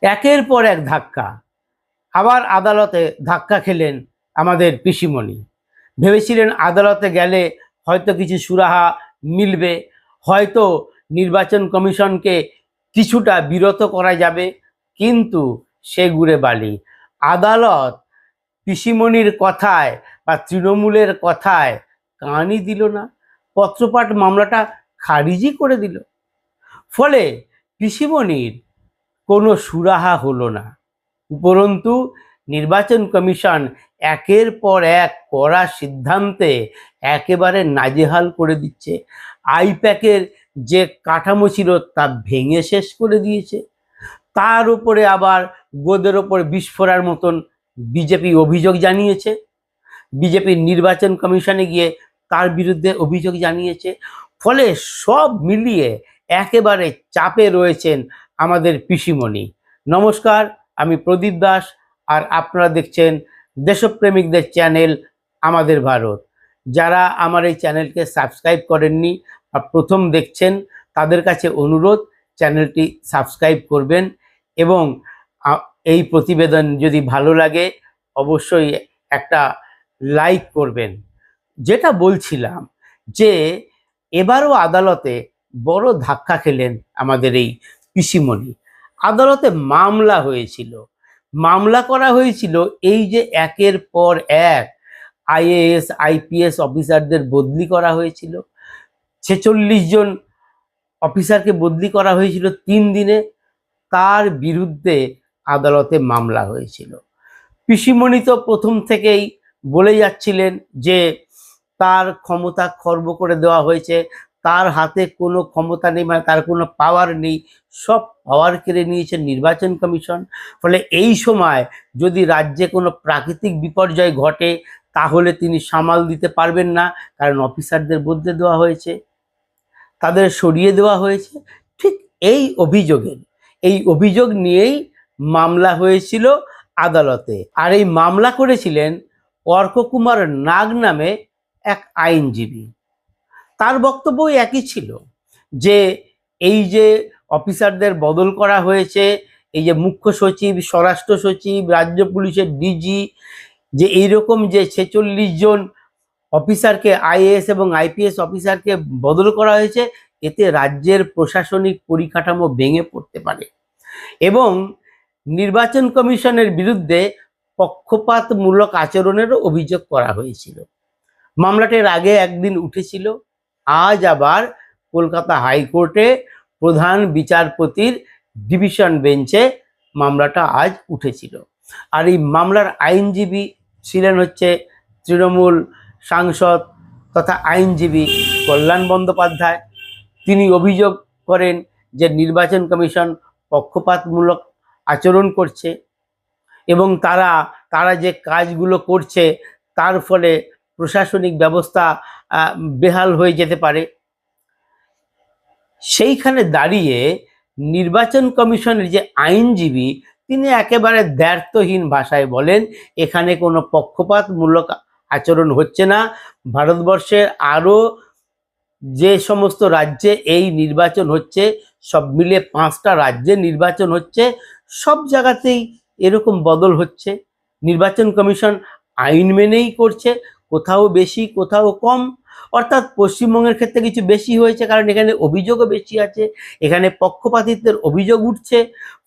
একের পর এক ধাক্কা। আবার আদালতে ধাক্কা খেলেন আমাদের পিসিমণি। ভেবেছিলেন আদালতে গেলে হয়তো কিছু সুরাহা মিলবে, হয়তো নির্বাচন কমিশনকে কিছুটা বিরত করা যাবে, কিন্তু সে গুড়ে বালি। আদালত পিসিমণির কথায় বা তৃণমূলের কথায় কানই দিল না, পত্রপাঠ মামলাটা খারিজই করে দিল। ফলে পিসিমণির কোনো সুরাহা হলো না। উপরন্তু নির্বাচন কমিশন একের পর এক কড়া সিদ্ধান্তে একেবারে নাজেহাল করে দিচ্ছে। আইপ্যাকের যে কাঠামো ছিল তা ভেঙে শেষ করে দিয়েছে। তার উপরে আবার গোদের ওপর বিস্ফোরার মতন বিজেপি অভিযোগ জানিয়েছে। বিজেপির নির্বাচন কমিশনে গিয়ে তার বিরুদ্ধে অভিযোগ জানিয়েছে। ফলে সব মিলিয়ে একেবারে চাপে রয়েছেন আমাদের পিসিমণি। নমস্কার, আমি প্রদীপ দাস, আর আপনারা দেখছেন দেশপ্রেমিকদের চ্যানেল আমাদের ভারত। যারা আমার এই চ্যানেলকে সাবস্ক্রাইব করেননি আর প্রথম দেখছেন, তাদের কাছে অনুরোধ চ্যানেলটি সাবস্ক্রাইব করবেন এবং এই প্রতিবেদন যদি ভালো লাগে অবশ্যই একটা লাইক করবেন। যেটা বলছিলাম যে এবারও আদালতে বড় ধাক্কা খেলেন আমাদের এই পিসিমণি। আদালতে মামলা হয়েছিল, মামলা করা হয়েছিল এই যে একের পর এক আইএএস আইপিএস অফিসারদের বদলি করা হয়েছিল। 46 জন অফিসারকে বদলি করা হয়েছিল 3 দিনে। তার বিরুদ্ধে আদালতে মামলা হয়েছিল। পিসিমণি তো প্রথম থেকেই বলে যাচ্ছিলেন যে তার ক্ষমতা খর্ব করে দেওয়া হয়েছে, তার হাতে কোনো ক্ষমতা নেই, মানে তার কোনো পাওয়ার নেই, সব পাওয়ার কেড়ে নিয়েছে নির্বাচন কমিশন। ফলে এই সময় যদি রাজ্যে কোনো প্রাকৃতিক বিপর্যয় ঘটে তাহলে তিনি সামাল দিতে পারবেন না, কারণ অফিসারদের বদলে দেওয়া হয়েছে, তাদের সরিয়ে দেওয়া হয়েছে। ঠিক এই অভিযোগ নিয়েই মামলা হয়েছিল আদালতে। আর এই মামলা করেছিলেন অর্ককুমার নাগ নামে এক আইনজীবী। তার বক্তব্য একই ছিল যে এই যে অফিসারদের বদল করা হয়েছে, এই যে মুখ্য সচিব, স্বরাষ্ট্র সচিব, রাজ্য পুলিশের ডিজি, যে এইরকম যে 46 জন অফিসারকে আইএএস এবং আইপিএস অফিসারকে বদল করা হয়েছে, এতে রাজ্যের প্রশাসনিক পরিকাঠামো ভেঙে পড়তে পারে এবং নির্বাচন কমিশনের বিরুদ্ধে পক্ষপাতমূলক আচরণেরও অভিযোগ করা হয়েছিল। মামলাটির আগে একদিন উঠেছিল, আজ আবার কলকাতা হাইকোর্টে প্রধান বিচারপতির ডিভিশন বেঞ্চে মামলাটা আজ উঠেছিল। আর এই মামলার আইনজীবী ছিলেন হচ্ছে তৃণমূল সাংসদ তথা আইনজীবী কল্যাণ বন্দ্যোপাধ্যায়। তিনি অভিযোগ করেন যে নির্বাচন কমিশন পক্ষপাতমূলক আচরণ করছে এবং তারা যে কাজগুলো করছে তার ফলে প্রশাসনিক ব্যবস্থা বেহাল হয়ে যেতে পারে। সেইখানে দাঁড়িয়ে নির্বাচন কমিশনের যে আইনজীবী তিনি একেবারে দ্ব্যর্থহীন ভাষায় বলেন এখানে কোনো পক্ষপাতমূলক আচরণ হচ্ছে না। ভারতবর্ষের আরও যে সমস্ত রাজ্যে এই নির্বাচন হচ্ছে, সব মিলে 5টা রাজ্যে নির্বাচন হচ্ছে, সব জায়গাতেই এরকম বদল হচ্ছে। নির্বাচন কমিশন আইন মেনেই করছে, কোথাও বেশি কোথাও কম। অর্থাৎ পশ্চিমবঙ্গের ক্ষেত্রে কিছু বেশি হয়েছে কারণ এখানে অভিযোগও বেশি আছে, এখানে পক্ষপাতিত্বের অভিযোগ উঠছে,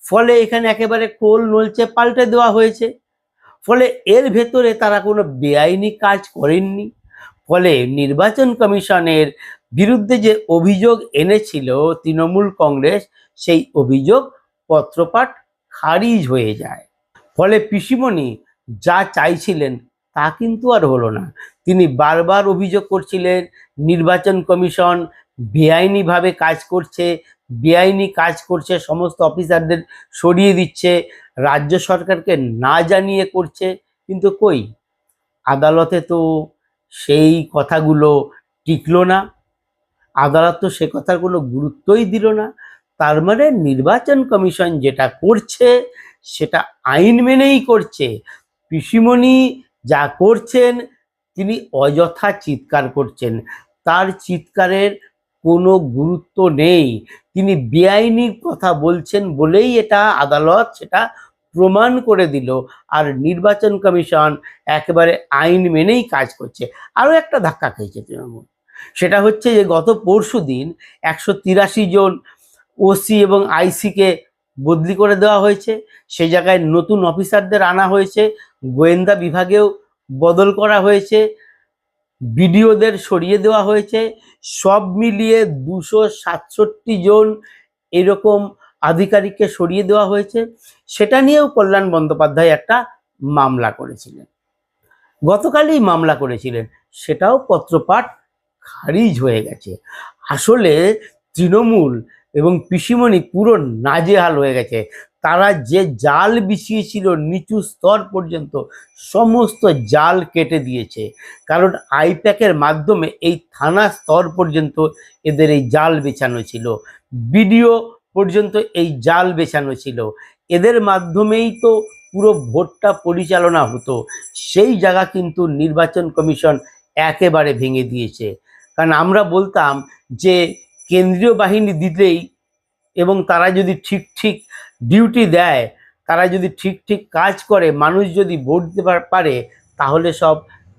ফলে এখানে একেবারে কোল নলচে পাল্টে দেওয়া হয়েছে। ফলে এর ভেতরে তারা কোনো বেআইনি কাজ করেননি। ফলে নির্বাচন কমিশনের বিরুদ্ধে যে অভিযোগ এনেছিল তৃণমূল কংগ্রেস, সেই অভিযোগ পত্রপাঠ খারিজ হয়ে যায়। ফলে পিসিমণি যা চাইছিলেন তা কিন্তু আর হলো না। তিনি বারবার অভিযোগ করছিলেন নির্বাচন কমিশন বেআইনিভাবে কাজ করছে, সমস্ত অফিসারদের সরিয়ে দিচ্ছে, রাজ্য সরকারকে না জানিয়ে করছে। কিন্তু কই, আদালতে তো সেই কথাগুলো টিকলো না, আদালত তো সে কথার কোনো গুরুত্বই দিল না। তার মানে নির্বাচন কমিশন যেটা করছে সেটা আইন মেনেই করছে। পিসিমণি যা করছেন তিনি অযথা চিৎকার করছেন, তার চিৎকারের কোনো গুরুত্ব নেই। তিনি বেআইনি কথা বলছেন বলেই এটা আদালত সেটা প্রমাণ করে দিল। আর নির্বাচন কমিশন একেবারে আইন মেনেই কাজ করছে। আরও একটা ধাক্কা খেয়েছে তৃণমূল, সেটা হচ্ছে যে গত পরশুদিন 183 জন ওসি এবং আইসিকে বদলি করে দেওয়া হয়েছে। সেই জায়গায় নতুন অফিসারদের আনা হয়েছে, গোয়েন্দা বিভাগেও বদল করা হয়েছে, বিডিওদের সরিয়ে দেওয়া হয়েছে। সব মিলিয়ে 267 জন এরকম আধিকারিককে সরিয়ে দেওয়া হয়েছে। সেটা নিয়েও কল্যাণ বন্দ্যোপাধ্যায় একটা মামলা করেছিলেন, গতকালই মামলা করেছিলেন, সেটাও পত্রপাঠ খারিজ হয়ে গেছে। আসলে তৃণমূল এবং পিসিমণি পুরো নাজেহাল হয়ে গেছে। তারা যে জাল বিছিয়েছিল নিচু স্তর পর্যন্ত সমস্ত জাল কেটে দিয়েছে। কারণ আইপ্যাকের মাধ্যমে এই থানা স্তর পর্যন্ত এদের এই জাল বেছানো ছিল, বিডিও পর্যন্ত এই জাল বেছানো ছিল। এদের মাধ্যমেই তো পুরো ভোটটা পরিচালনা হতো। সেই জায়গা কিন্তু নির্বাচন কমিশন একেবারে ভেঙে দিয়েছে। কারণ আমরা বলতাম যে কেন্দ্রীয় বাহিনী দিলেই এবং তারা যদি ঠিক ঠিক ডিউটি দেয়, তারা যদি ঠিক ঠিক কাজ করে, মানুষ যদি ভোট দিতে পারে, তাহলে সব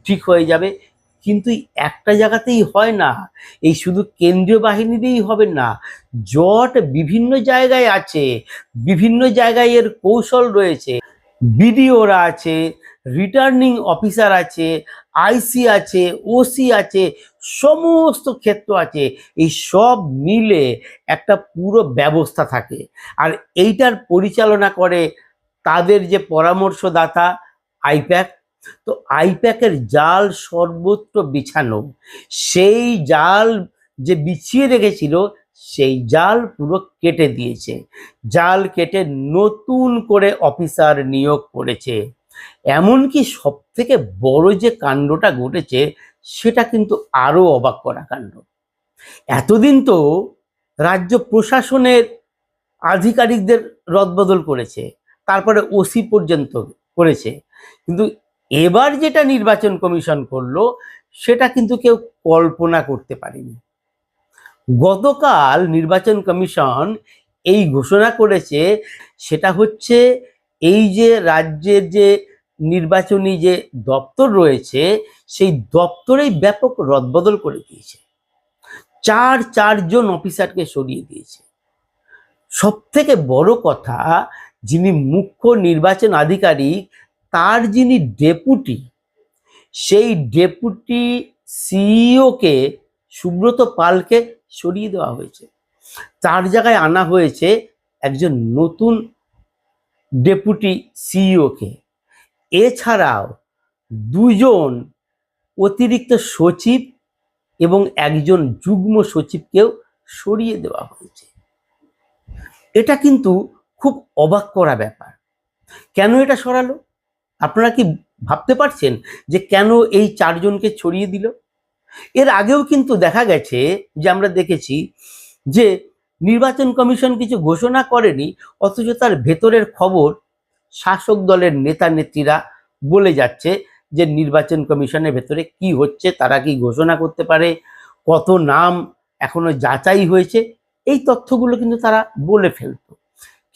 ঠিক হয়ে যাবে। কিন্তু একটা জায়গাতেই হয় না, এই শুধু কেন্দ্রীয় বাহিনী দিয়েই হবে না, জট বিভিন্ন জায়গায় আছে, বিভিন্ন জায়গায় এর কৌশল রয়েছে। বিডিওরা আছে, রিটার্নিং অফিসার আছে, আইসি আছে, ওসি আছে, সমস্ত ক্ষেত্র আছে। এই সব মিলে একটা পুরো ব্যবস্থা থাকে। আর এইটার পরিচালনা করে তাদের যে পরামর্শদাতা আইপ্যাক। তো আইপ্যাকের জাল সর্বত্র বিছানো, সেই জাল যে বিছিয়ে রেখেছিল সেই জাল পুরো কেটে দিয়েছে। জাল কেটে নতুন করে অফিসার নিয়োগ করেছে। এমনকি সব থেকে বড় যে কাণ্ডটা ঘটেছে সেটা কিন্তু আরো অবাক করা কাণ্ড। এতদিন তো রাজ্য প্রশাসনের আধিকারিকদের রদবদল করেছে, তারপরে ওসি পর্যন্ত করেছে, কিন্তু এবার যেটা নির্বাচন কমিশন করলো সেটা কিন্তু কেউ কল্পনা করতে পারেনি। গতকাল নির্বাচন কমিশন এই ঘোষণা করেছে, সেটা হচ্ছে এই যে রাজ্যের যে নির্বাচনী যে দপ্তর রয়েছে সেই দপ্তরেই ব্যাপক রদবদল করে দিয়েছে। চারজন অফিসারকে সরিয়ে দিয়েছে। সব থেকে বড় কথা, যিনি মুখ্য নির্বাচন আধিকারিক তার যিনি ডেপুটি, সেই ডেপুটি সিইওকে সুব্রত পালকে সরিয়ে দেওয়া হয়েছে। তার জায়গায় আনা হয়েছে একজন নতুন ডেপুটি সিইওকে। এছাড়াও 2জন অতিরিক্ত সচিব এবং একজন যুগ্ম সচিবকেও সরিয়ে দেওয়া হয়েছে। এটা কিন্তু খুব অবাক করা ব্যাপার। কেন এটা সরালো? আপনারা কি ভাবতে পারছেন যে কেন এই 4জনকে ছড়িয়ে দিল? এর আগেও কিন্তু দেখা গেছে যে আমরা দেখেছি যে নির্বাচন কমিশন কিছু ঘোষণা করেনি, অথচ তার ভেতরের খবর শাসক দলের নেতা নেত্রীরা বলে যাচ্ছে যে নির্বাচন কমিশনের ভেতরে কি হচ্ছে, তারা কি ঘোষণা করতে পারে, কত নাম এখনো যাচাই হয়েছে, এই তথ্যগুলো কিন্তু তারা বলে ফেলতো।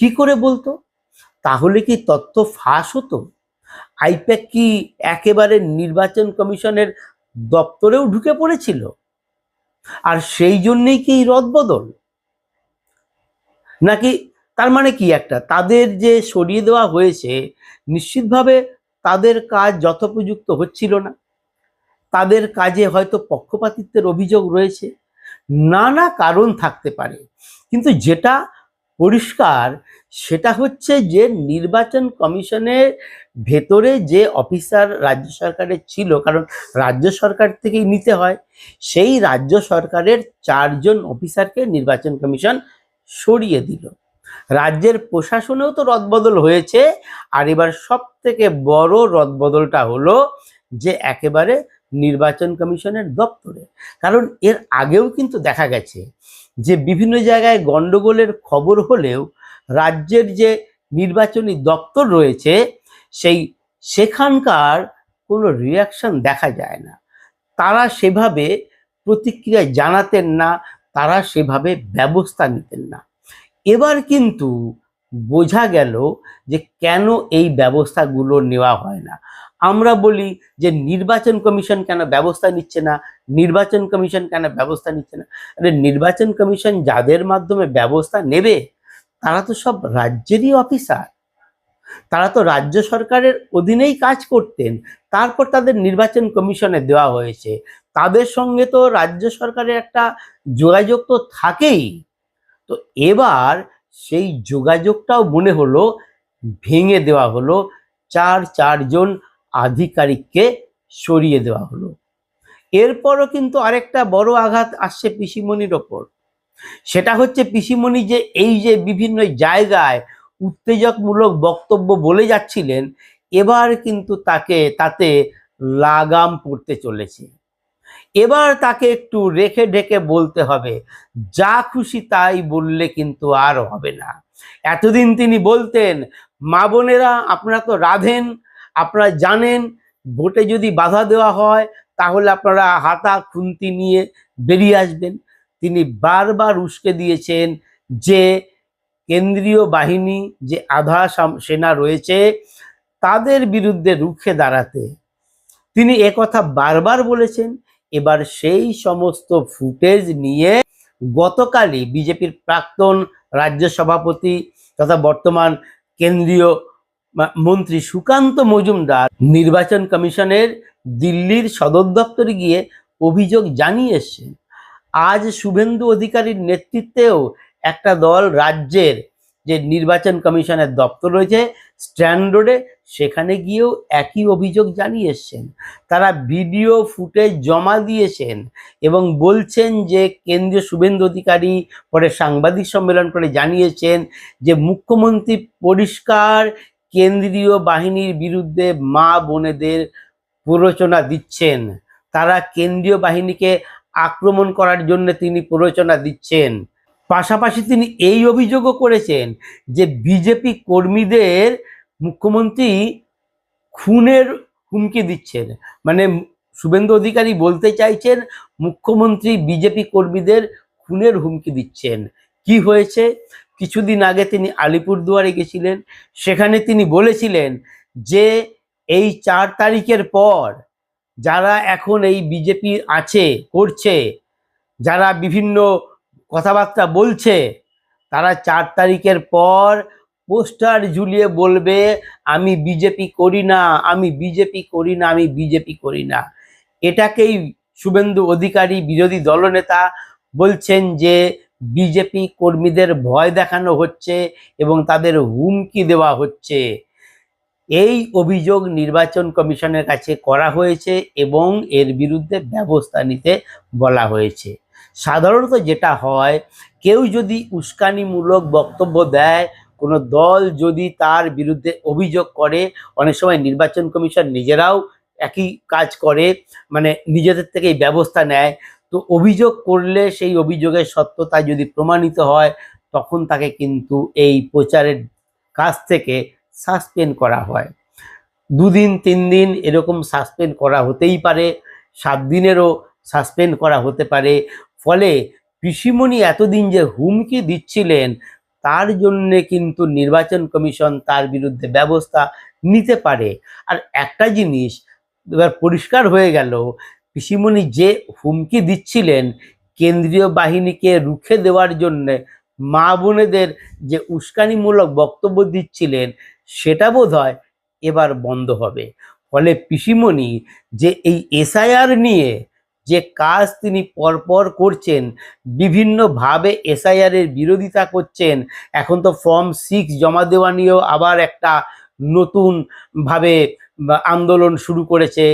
কি করে বলতো? তাহলে কি তথ্য ফাঁস হতো? আইপ্যাক কি একেবারে নির্বাচন কমিশনের দপ্তরেও ঢুকে পড়েছিল? আর সেই জন্যেই কি রদবদল? নাকি তার মানে কি একটা তাদের যে সরিয়ে দেওয়া হয়েছে নিশ্চিতভাবে তাদের কাজ যথোপযুক্ত হচ্ছিল না, তাদের কাজে হয়তো পক্ষপাতিত্বের অভিযোগ রয়েছে, নানা কারণ থাকতে পারে। কিন্তু যেটা পরিষ্কার সেটা হচ্ছে যে নির্বাচন কমিশনের ভেতরে যে অফিসার রাজ্য সরকারের ছিল, কারণ রাজ্য সরকার থেকেই নিতে হয়, সেই রাজ্য সরকারের 4জন অফিসারকে নির্বাচন কমিশন সরিয়ে দিল। রাজ্যের প্রশাসনেও তো রদবদল হয়েছে। আর এবার সব থেকে বড় রদবদলটা হলো যে একেবারে নির্বাচন কমিশনের দপ্তরে। কারণ এর আগেও কিন্তু দেখা গেছে যে বিভিন্ন জায়গায় গন্ডগোলের খবর হলেও রাজ্যের যে নির্বাচনী দপ্তর রয়েছে সেখানকার কোনো রিয়াকশন দেখা যায় না। তারা সেভাবে প্রতিক্রিয়া জানাতেন না, তারা সেভাবে ব্যবস্থা নিতেন না। এবার কিন্তু বোঝা গেল যে কেন এই ব্যবস্থাগুলো নেওয়া হয় না। আমরা বলি যে নির্বাচন কমিশন কেন ব্যবস্থা নিচ্ছে না, নির্বাচন কমিশন কেন ব্যবস্থা নিচ্ছে না। আরে নির্বাচন কমিশন যাদের মাধ্যমে ব্যবস্থা নেবে তারা তো সব রাজ্যেরই অফিসার, তারা তো রাজ্য সরকারের অধীনেই কাজ করতেন, তারপর তাদের নির্বাচন কমিশনে দেওয়া হয়েছে। তাদের সঙ্গে তো রাজ্য সরকারের একটা যোগাযোগ তো থাকেই। তো এবার সেই যোগাযোগটাও মনে হলো ভেঙে দেওয়া হলো, চারজন আধিকারিককে সরিয়ে দেওয়া হলো। এরপরও কিন্তু আরেকটা বড় আঘাত আসছে পিসিমণির ওপর। সেটা হচ্ছে পিসিমণি যে এই যে বিভিন্ন জায়গায় উত্তেজকমূলক বক্তব্য বলে যাচ্ছিলেন, এবার কিন্তু তাতে লাগাম পড়তে চলেছে। এবার তাকে একটু রেখে ঢেকে বলতে হবে, যা খুশি তাই বললে কিন্তু আর হবে না। এতদিন তিনি বলতেন, মা বোনেরা আপনারা তো রাধেন, আপনারা জানেন ভোটে যদি বাধা দেওয়া হয় তাহলে আপনারা হাতা খুন্তি নিয়ে বেরিয়ে আসবেন। তিনি বারবার উস্কে দিয়েছেন যে কেন্দ্রীয় বাহিনী যে আধা সেনা রয়েছে তাদের বিরুদ্ধে রুখে দাঁড়াতে তিনি একথা বারবার বলেছেন। এবার সেই সমস্ত ফুটেজ নিয়ে গতকালই বিজেপির প্রাক্তন রাজ্য সভাপতি তথা বর্তমান কেন্দ্রীয় মন্ত্রী সুকান্ত মজুমদার নির্বাচন কমিশনের দিল্লির সদর দপ্তরে গিয়ে অভিযোগ জানিয়ে এসেছেন। আজ শুভেন্দু অধিকারীর নেতৃত্বেও একটা দল রাজ্যের যে নির্বাচন কমিশনের দপ্তর রয়েছে স্ট্যান্ড রোডে, সেখানে গিয়েও একই অভিযোগ জানিয়ে এসছেন। তারা ভিডিও ফুটেজ জমা দিয়েছেন এবং বলছেন যে কেন্দ্রীয় শুভেন্দু অধিকারী পরে সাংবাদিক সম্মেলন করে জানিয়েছেন যে মুখ্যমন্ত্রী পরিষ্কার কেন্দ্রীয় বাহিনীর বিরুদ্ধে মা বোনেদের প্ররোচনা দিচ্ছেন, তারা কেন্দ্রীয় বাহিনীকে আক্রমণ করার জন্য তিনি প্ররোচনা দিচ্ছেন। পাশাপাশি তিনি এই অভিযোগও করেছেন যে বিজেপি কর্মীদের মুখ্যমন্ত্রী খুনের হুমকি দিচ্ছেন। মানে শুভেন্দু অধিকারী বলতে চাইছেন মুখ্যমন্ত্রী বিজেপি কর্মীদের খুনের হুমকি দিচ্ছেন। কি হয়েছে, কিছুদিন আগে তিনি আলিপুরদুয়ারে গেছিলেন, সেখানে তিনি বলেছিলেন যে এই 4 তারিখের পর যারা এখন এই বিজেপি আছে করছে, যারা বিভিন্ন কথাবার্তা বলছে, তারা 4 তারিখের পর পোস্টার ঝুলিয়ে বলবে আমি বিজেপি করি না, আমি বিজেপি করি না, আমি বিজেপি করি না। এটাকেই শুভেন্দু অধিকারী বিরোধী দলনেতা বলছেন যে বিজেপি কর্মীদের ভয় দেখানো হচ্ছে এবং তাদের হুমকি দেওয়া হচ্ছে। এই অভিযোগ নির্বাচন কমিশনের কাছে করা হয়েছে এবং এর বিরুদ্ধে ব্যবস্থা নিতে বলা হয়েছে। সাধারণত যেটা হয়, কেউ যদি উস্কানিমূলক বক্তব্য দেয়, কোনো দল যদি তার বিরুদ্ধে অভিযোগ করে, অনেক সময় নির্বাচন কমিশন নিজেরাও একই কাজ করে, মানে নিজেদের থেকেই ব্যবস্থা নেয়। তো অভিযোগ করলে সেই অভিযোগের সত্যতা যদি প্রমাণিত হয় তখন তাকে কিন্তু এই প্রচারের কাছ থেকে সাসপেন্ড করা হয়। 2 দিন 3 দিন এরকম সাসপেন্ড করা হতেই পারে, 7 দিনেরও সাসপেন্ড করা হতে পারে। ফলে পিসিমণি এতদিন যে হুমকি দিচ্ছিলেন তার জন্যে কিন্তু নির্বাচন কমিশন তার বিরুদ্ধে ব্যবস্থা নিতে পারে। আর একটা জিনিস এবার পরিষ্কার হয়ে গেল, পিসিমণি যে হুমকি দিচ্ছিলেন কেন্দ্রীয় বাহিনীকে রুখে দেওয়ার জন্যে, মা বোনেদের যে উস্কানিমূলক বক্তব্য দিচ্ছিলেন, সেটা বোধহয় এবার বন্ধ হবে। ফলে পিসিমণি যে এই এসআইআর নিয়ে যে কাজ তিনি পরপর করছেন, বিভিন্নভাবে এসআইআরের বিরোধিতা করছেন, এখন তো ফর্ম 6 জমা দেওয়া নিয়েও আবার একটা নতুনভাবে আন্দোলন শুরু করেছে,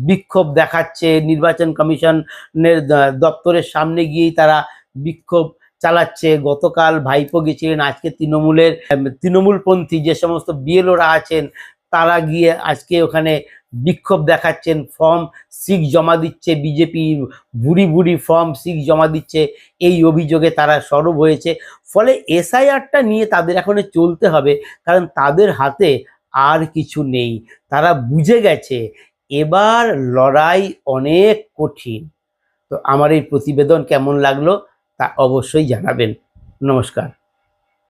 বিক্ষোভ দেখাচ্ছে, নির্বাচন কমিশনের দপ্তরের সামনে গিয়েই তারা বিক্ষোভ চালাচ্ছে। গতকাল ভাইপো গেছিলেন, আজকে তৃণমূলপন্থী যে সমস্ত বিএলওরা আছেন তারা গিয়ে আজকে ওখানে বিক্ষোভ দেখাচ্ছেন, ফর্ম 6 জমা দিচ্ছে, বিজেপি ভুরি ভুরি ফর্ম 6 জমা দিচ্ছে, এই অভিযোগে তারা সরব হয়েছে। ফলে এসআইআরটা নিয়ে তাদের এখন চলতে হবে, কারণ তাদের হাতে আর কিছু নেই। তারা বুঝে গেছে এবার লড়াই অনেক কঠিন। তো আমার এই প্রতিবেদন কেমন লাগলো তা অবশ্যই জানাবেন। নমস্কার।